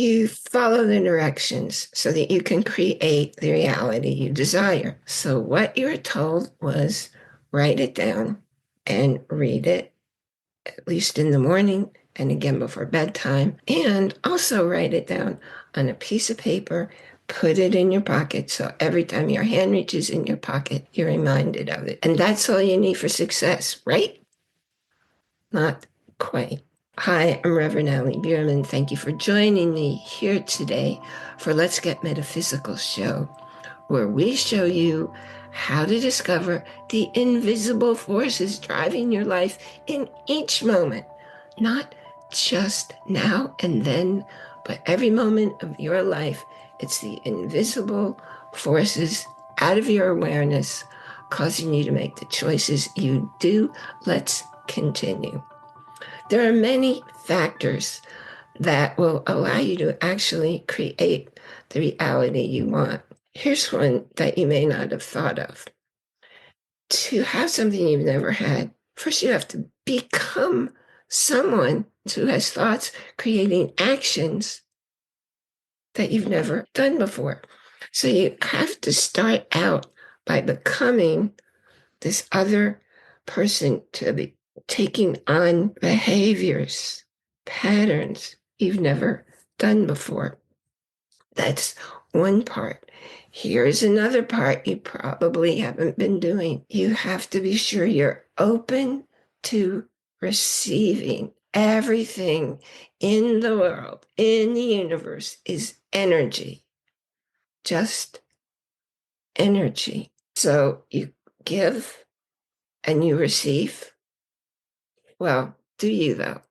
You follow the directions so that you can create the reality you desire. So, what you were told was write it down and read it, at least in the morning and again before bedtime. And also write it down on a piece of paper, put it in your pocket. So, every time your hand reaches in your pocket, you're reminded of it. And that's all you need for success, right? Not quite. Hi, I'm Reverend Ali Bierman. Thank you for joining me here today for Let's Get Metaphysical show, where we show you how to discover the invisible forces driving your life in each moment, not just now and then, but every moment of your life. It's the invisible forces out of your awareness causing you to make the choices you do. Let's continue. There are many factors that will allow you to actually create the reality you want. Here's one that you may not have thought of. To have something you've never had, first you have to become someone who has thoughts creating actions that you've never done before. So you have to start out by becoming this other person, to be taking on behaviors, patterns you've never done before. That's one part. Here's another part you probably haven't been doing. You have to be sure you're open to receiving. Everything in the world, in the universe, is energy, just energy. So you give and you receive. Well, do you though?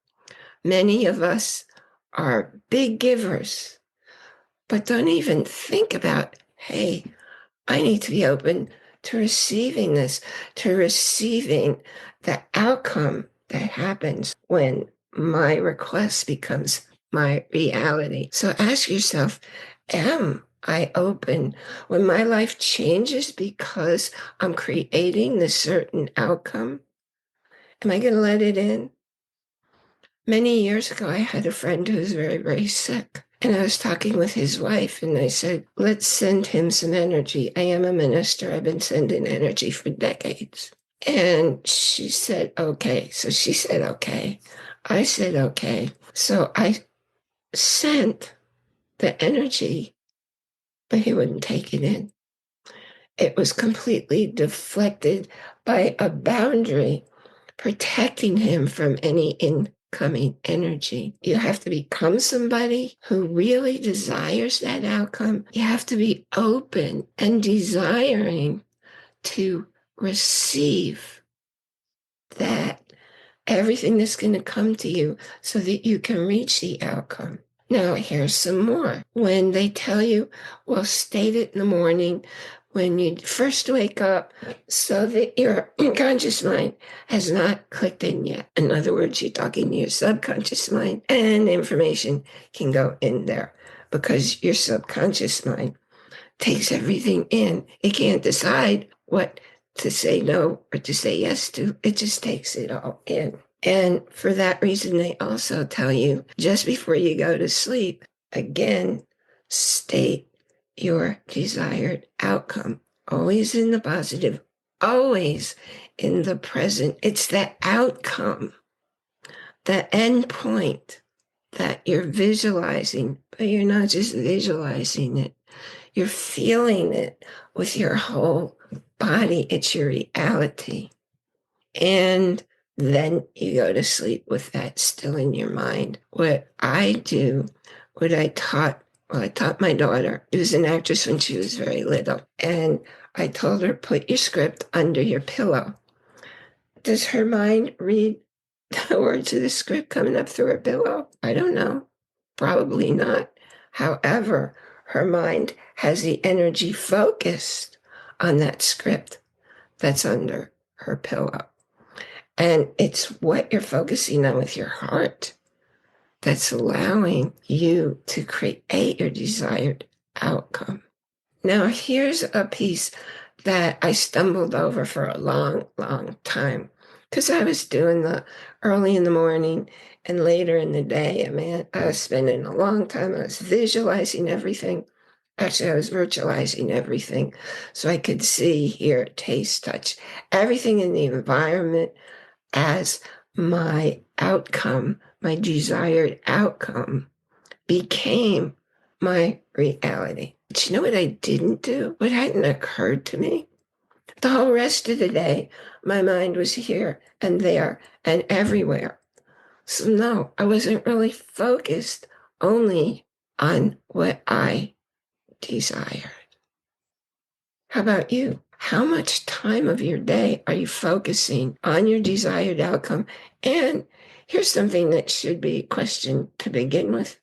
Many of us are big givers, but don't even think about, hey, I need to be open to receiving this, to receiving the outcome that happens when my request becomes my reality. So ask yourself, am I open when my life changes because I'm creating this certain outcome? Am I going to let it in? Many years ago, I had a friend who was very, very sick. And I was talking with his wife, and I said, let's send him some energy. I am a minister. I've been sending energy for decades. And she said, okay. So she said, okay. I said, okay. So I sent the energy, but he wouldn't take it in. It was completely deflected by a boundary protecting him from any incoming energy. You have to become somebody who really desires that outcome. You have to be open and desiring to receive that, everything that's going to come to you so that you can reach the outcome. Now, here's some more. When they tell you, well, state it in the morning when you first wake up so that your conscious mind has not clicked in yet. In other words, you're talking to your subconscious mind, and information can go in there because your subconscious mind takes everything in. It can't decide what to say no or to say yes to. It just takes it all in. And for that reason, they also tell you just before you go to sleep, again, state your desired outcome. Always in the positive, always in the present. It's the outcome, the end point that you're visualizing, but you're not just visualizing it. You're feeling it with your whole body. It's your reality. And then you go to sleep with that still in your mind. What I do, what I taught, well, I taught my daughter, she was an actress when she was very little. And I told her, put your script under your pillow. Does her mind read the words of the script coming up through her pillow? I don't know. Probably not. However, her mind has the energy focused on that script that's under her pillow. And it's what you're focusing on with your heart that's allowing you to create your desired outcome. Now, here's a piece that I stumbled over for a long, long time because I was doing the early in the morning And later in the day, I was spending a long time, I was visualizing everything. Actually, I was virtualizing everything so I could see, hear, taste, touch, everything in the environment as my outcome, my desired outcome became my reality. But you know what I didn't do? What hadn't occurred to me? The whole rest of the day, my mind was here and there and everywhere. So, no, I wasn't really focused only on what I desired. How about you? How much time of your day are you focusing on your desired outcome? And here's something that should be questioned to begin with.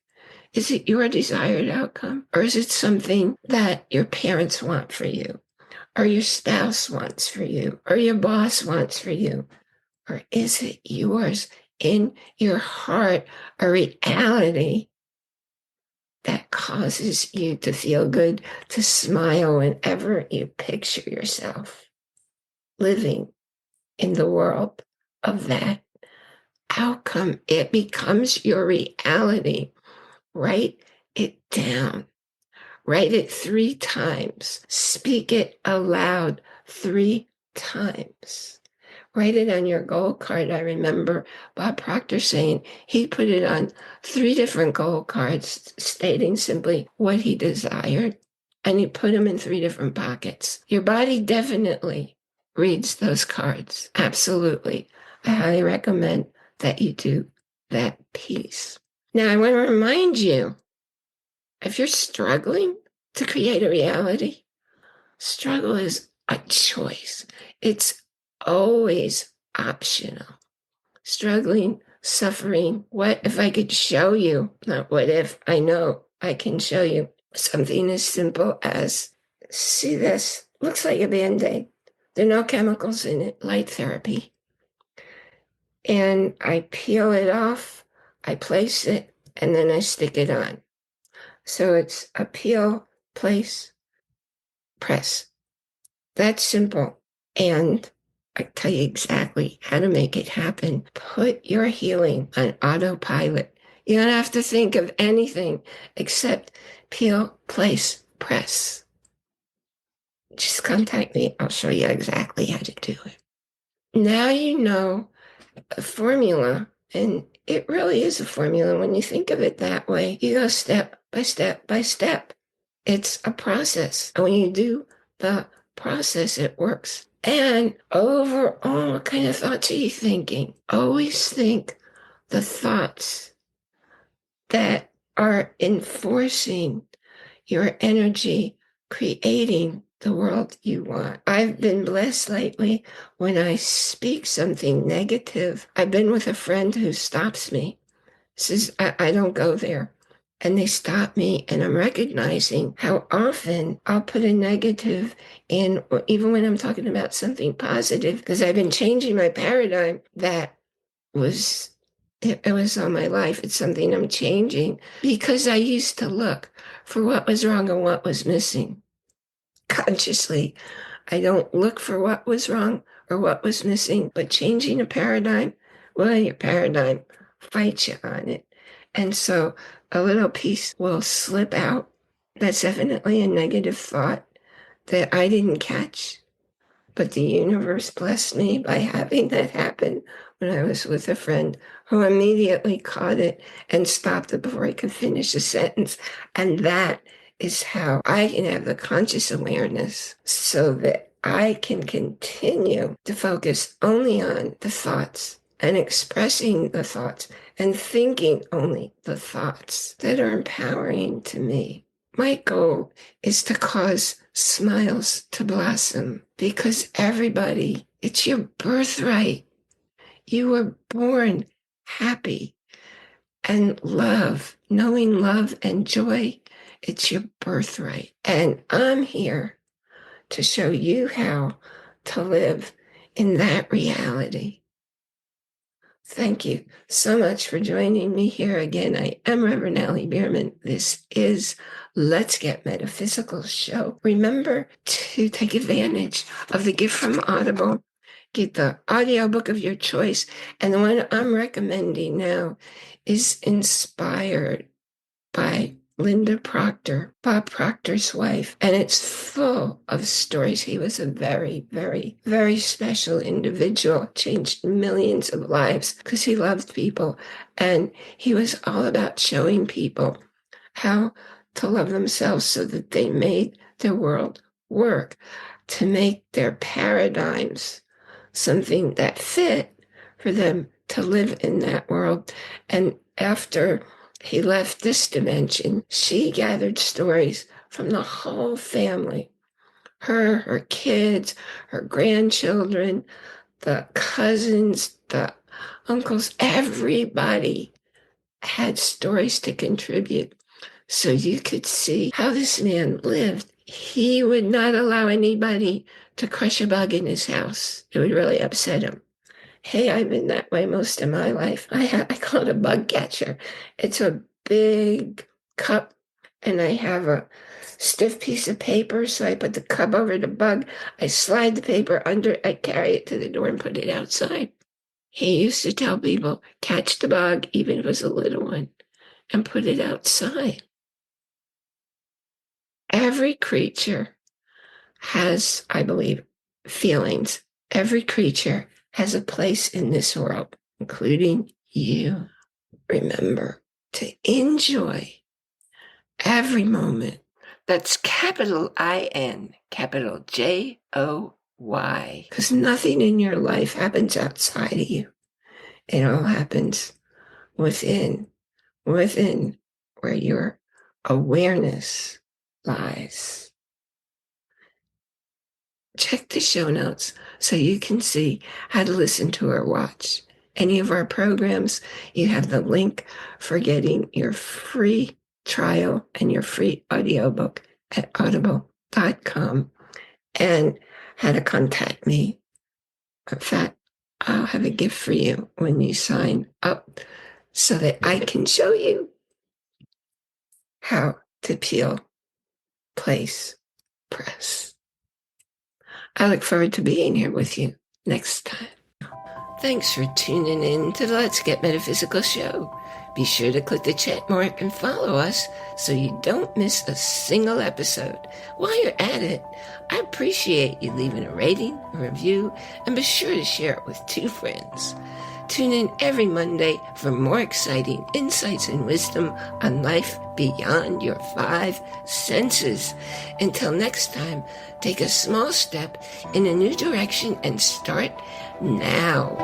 Is it your desired outcome? Or is it something that your parents want for you? Or your spouse wants for you? Or your boss wants for you? Or is it yours in your heart, a reality that causes you to feel good, to smile whenever you picture yourself living in the world of that outcome? It becomes your reality. Write it down. Write it 3 times. Speak it aloud 3 times. Write it on your goal card. I remember Bob Proctor saying he put it on 3 different goal cards, stating simply what he desired, and he put them in 3 different pockets. Your body definitely reads those cards. Absolutely. I highly recommend that you do that piece. Now, I want to remind you, if you're struggling to create a reality, struggle is a choice. It's always optional. Struggling, suffering. What if I could show you? Not what if, I know I can show you something as simple as, see this? Looks like a Band-Aid. There are no chemicals in it, light therapy. And I peel it off, I place it, and then I stick it on. So it's a peel, place, press. That's simple. And I tell you exactly how to make it happen. Put your healing on autopilot. You don't have to think of anything except peel, place, press. Just contact me. I'll show you exactly how to do it. Now you know a formula, and it really is a formula when you think of it that way. You go step by step by step. It's a process. And when you do the process, it works. And overall, what kind of thoughts are you thinking? Always think the thoughts that are enforcing your energy, creating the world you want. I've been blessed lately when I speak something negative. I've been with a friend who stops me, says, I don't go there. And they stop me, and I'm recognizing how often I'll put a negative in, even when I'm talking about something positive, because I've been changing my paradigm. That was, it was all my life. It's something I'm changing because I used to look for what was wrong and what was missing. Consciously, I don't look for what was wrong or what was missing, but changing a paradigm, well, your paradigm fights you on it. And so a little piece will slip out. That's definitely a negative thought that I didn't catch, but the universe blessed me by having that happen when I was with a friend who immediately caught it and stopped it before I could finish a sentence. And that is how I can have the conscious awareness so that I can continue to focus only on the thoughts and expressing the thoughts and thinking only the thoughts that are empowering to me. My goal is to cause smiles to blossom because everybody, it's your birthright. You were born happy and knowing love and joy. It's your birthright. And I'm here to show you how to live in that reality. Thank you so much for joining me here again. I am Reverend Allie Bierman. This is Let's Get Metaphysical show. Remember to take advantage of the gift from Audible. get the audiobook of your choice. And the one I'm recommending now is Inspired by Linda Proctor, Bob Proctor's wife. And it's full of stories. He was a very, very, very special individual, changed millions of lives because he loved people. And he was all about showing people how to love themselves so that they made their world work, to make their paradigms something that fit for them to live in that world. And after he left this dimension, she gathered stories from the whole family, her kids, her grandchildren, the cousins, the uncles, everybody had stories to contribute. So you could see how this man lived. He would not allow anybody to crush a bug in his house. It would really upset him. Hey, I've been that way most of my life. I call it a bug catcher. It's a big cup, and I have a stiff piece of paper, so I put the cup over the bug. I slide the paper under, I carry it to the door and put it outside. He used to tell people, catch the bug, even if it was a little one, and put it outside. Every creature has, I believe, feelings. Every creature has a place in this world, including you. Remember to enjoy every moment. That's capital I-N, capital J-O-Y. Because nothing in your life happens outside of you. It all happens within where your awareness lies. Check the show notes so you can see how to listen to or watch any of our programs. You have the link for getting your free trial and your free audiobook at audible.com, and how to contact me. In fact, I'll have a gift for you when you sign up so that I can show you how to peel, place, press. I look forward to being here with you next time. Thanks for tuning in to the Let's Get Metaphysical show. Be sure to click the chat mark and follow us so you don't miss a single episode. While you're at it, I appreciate you leaving a rating, a review, and be sure to share it with 2 friends. Tune in every Monday for more exciting insights and wisdom on life beyond your 5 senses. Until next time, take a small step in a new direction and start now.